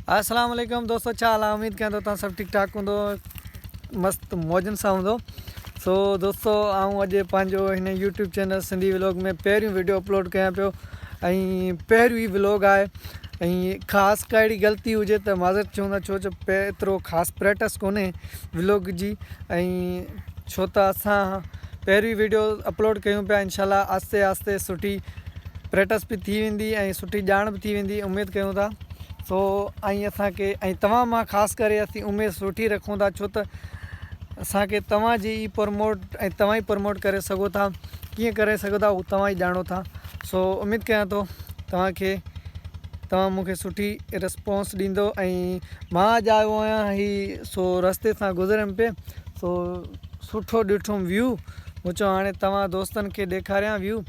अस्सलाम वालेकुम दोस्तों, छा हाल आहे? उम्मीद कयां थो तव्हां सभु ठीकु ठाक हूंदो, मस्तु मौजनि सां हूंदो। सो दोस्तों, आऊं अॼु पंहिंजो हिन यूट्यूब चैनल सिंधी व्लॉग में पहिरियों वीडियो अपलोड कयां पियो ऐं पहिरियों ई व्लॉग आहे। ऐं ख़ासि कहिड़ी ग़लती हुजे त माज़रत चवंदा, छो जो एतिरो ख़ासि प्रैक्टिस कोन्हे व्लॉग जी। ऐं छो त असां पहिरियों वीडियो अपलोड कयूं पिया, इंशाल्लाह आस्ते आस्ते सुठी प्रैक्टिस भी थी वेंदी ऐं सुठी ॼाण भी थी वेंदी, उमेद कयूं था। सो ऐं असांखे ऐं तव्हां मां ख़ासि करे असीं उमेद सुठी रखूं था, छो त असांखे तव्हांजी प्रमोट ऐं तव्हां ई प्रमोट करे सघो था। कीअं करे सघो था उहो तव्हां ई ॼाणो था। सो उमेद कयां थो तव्हां मूंखे सुठी रिस्पॉन्स ॾींदो। ऐं मां अॼु आयो आहियां ही सो रस्ते सां गुज़रियमि पिए, सो सुठो ॾिठुमि व्यू। मूं चयो हाणे तव्हां दोस्तनि खे ॾेखारियां व्यू।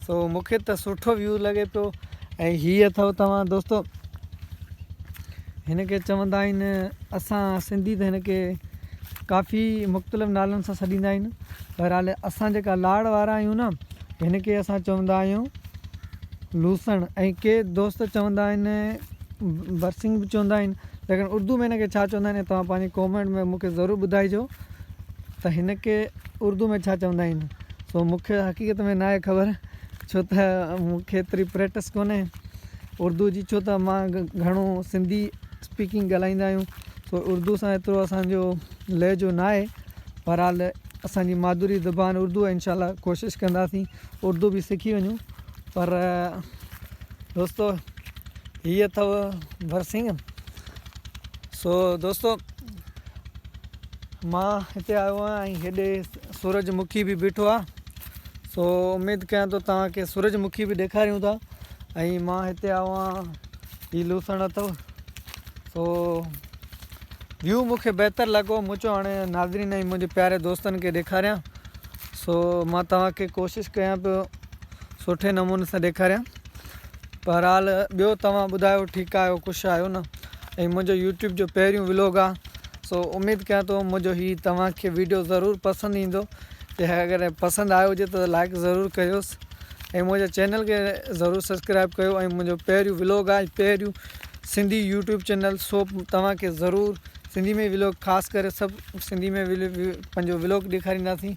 सो मूंखे त सुठो व्यू लॻे पियो। ऐं हीअ अथव तव्हां दोस्तो, हिन खे चवंदा आहिनि असां सिंधी त हिन खे काफ़ी मुख़्तलिफ़ नालनि सां सॾींदा आहिनि। बहरहाल असां जेका लाड़ वारा आहियूं न, हिन खे असां चवंदा आहियूं लूसण, ऐं के दोस्त चवंदा आहिनि बरसिंग बि चवंदा आहिनि। लेकिन उर्दू में हिन खे छा चवंदा आहिनि तव्हां पंहिंजी कॉमेंट में मूंखे ज़रूरु ॿुधाइजो त हिन खे उर्दू में छा चवंदा आहिनि। सो मूंखे हक़ीक़त में न आहे ख़बर, छो त मूंखे एतिरी प्रैक्टिस कोन्हे उर्दू जी, छो त मां घणो सिंधी स्पीकिंग ॻाल्हाईंदा आहियूं। सो उर्दू सां एतिरो असांजो लहजो न आहे। बहरहाल असांजी मादुरी ज़ुबान उर्दू आहे, इंशाल्लाह कोशिशि कंदासीं उर्दू बि सिखी वञूं। पर दोस्तो हीअ अथव बरसिंग। सो दोस्तो, मां हिते आयो आहियां ऐं हेॾे सूरजमुखी बि बीठो आहे। सो उमेद कयां थो तव्हांखे सूरजमुखी बि ॾेखारियूं था। ऐं मां हिते आयो आहियां, हीअ लूसण अथव। सो व्यू मूंखे बहितर लॻो, मूं चयो हाणे नाज़रीन ऐं मुंहिंजे प्यारे दोस्तनि खे ॾेखारियां। सो मां तव्हांखे कोशिशि कयां पियो सुठे नमूने सां ॾेखारियां। बहरहाल ॿियो तव्हां ॿुधायो, ठीकु आहियो, ख़ुशि आहियो न? ऐं मुंहिंजो यूट्यूब जो पहिरियों व्लॉग आहे। सो उमेद कयां थो मुंहिंजो हीउ तव्हांखे वीडियो ज़रूरु पसंदि ईंदो। जे अगरि पसंदि आयो हुजे त लाइक ज़रूरु कयोसि ऐं मुंहिंजे चैनल खे ज़रूरु सब्सक्राइब कयो। ऐं मुंहिंजो पहिरियों व्लॉग आहे, पहिरियों सिंधी यूट्यूब चैनल। सो तव्हांखे ज़रूरु सिंधी में व्लॉग, ख़ासि करे सभु सिंधी में पंहिंजो व्लॉग ॾेखारींदासीं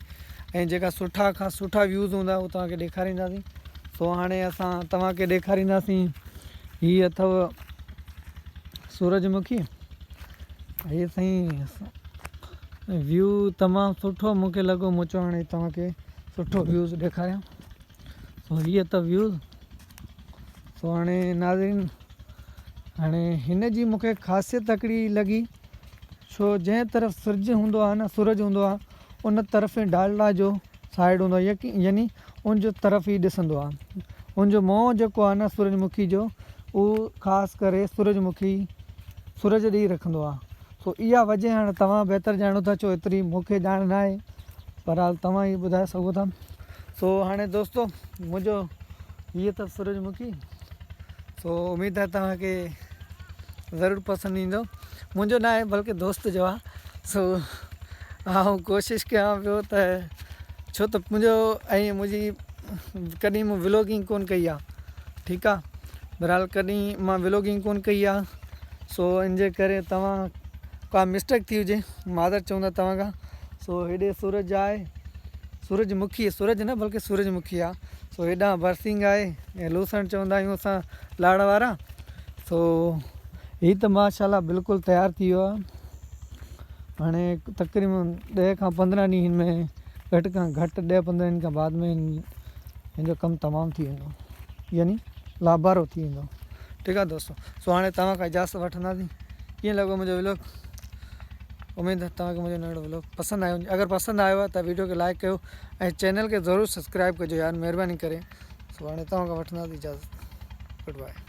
ऐं जेका सुठा खां सुठा व्यूज़ हूंदा उहो तव्हांखे ॾेखारींदासीं। सो हाणे असां तव्हांखे ॾेखारींदासीं, हीअ अथव सूरजमुखी। हीअ साईं व्यू तमामु सुठो मूंखे लॻो, मूं चयो हाणे तव्हांखे सुठो व्यूज़ ॾेखारियां। सो हीअ त व्यूज़। सो हाणे नाज़रीन, हाणे हिन जी मूंखे ख़ासियत हिकिड़ी लॻी, छो जंहिं तरफ़ सूरज हूंदो आहे न, सूरज हूंदो आहे उन तरफ़ डालडा जो साइड हूंदो आहे, यानी उन जो तरफ़ ई ॾिसंदो आहे। उनजो मोह जेको आहे न सूरजमुखी जो, उहो ख़ासि करे सूरजमुखी सूरज ॾेई रखंदो आहे। सो इहा वजह हाणे तव्हां बहितर ॼाणो था, छो एतिरी मूंखे ॼाण न आहे। बहरहाल तव्हां ई ॿुधाए सघो था। सो हाणे दोस्तो, मुंहिंजो हीअ त सूरजमुखी। सो उमेद आहे तव्हांखे ज़रूरु पसंदि ईंदो। मुंहिंजो न आहे बल्कि दोस्त जो आहे। सो आउं कोशिशि कयां पियो त, छो त मुंहिंजो ऐं मुंहिंजी कॾहिं मूं व्लॉगिंग कोन कई आहे, ठीकु आहे। बहरहाल कॾहिं मां व्लॉगिंग कोन कई आहे। सो इन जे करे तव्हां का मिस्टेक थी हुजे, माज़रत चवंदा तव्हां खां। सो हेॾे सूरज आहे, सूरजमुखी, सूरज न बल्कि सूरजमुखी आहे। सो हेॾां बरसिंग आहे ऐं लूसण चवंदा आहियूं असां लाड़ वारा। सो हीअ त माशाल्लाह बिल्कुलु तयारु थी वियो आहे। हाणे तक़रीबन 10 खां 15 ॾींहं हिन में, घटि खां घटि 10-15 ॾींहंनि खां बाद में हिन जो कमु तमामु थी वेंदो, यानी लाभारो थी वेंदो। ठीकु आहे दोस्तों। सो हाणे तव्हां खां इजाज़त वठंदासीं। कीअं लॻो मुंहिंजो व्लॉग? उमेद आहे तव्हांखे मुंहिंजो नंढो व्लॉग पसंदि आयो। अगरि पसंदि आयो आहे त वीडियो खे लाइक कयो ऐं चैनल खे ज़रूरु सब्सक्राइब कजो यार, महिरबानी करे। सो हाणे तव्हां खां वठंदासीं इजाज़त। Good by.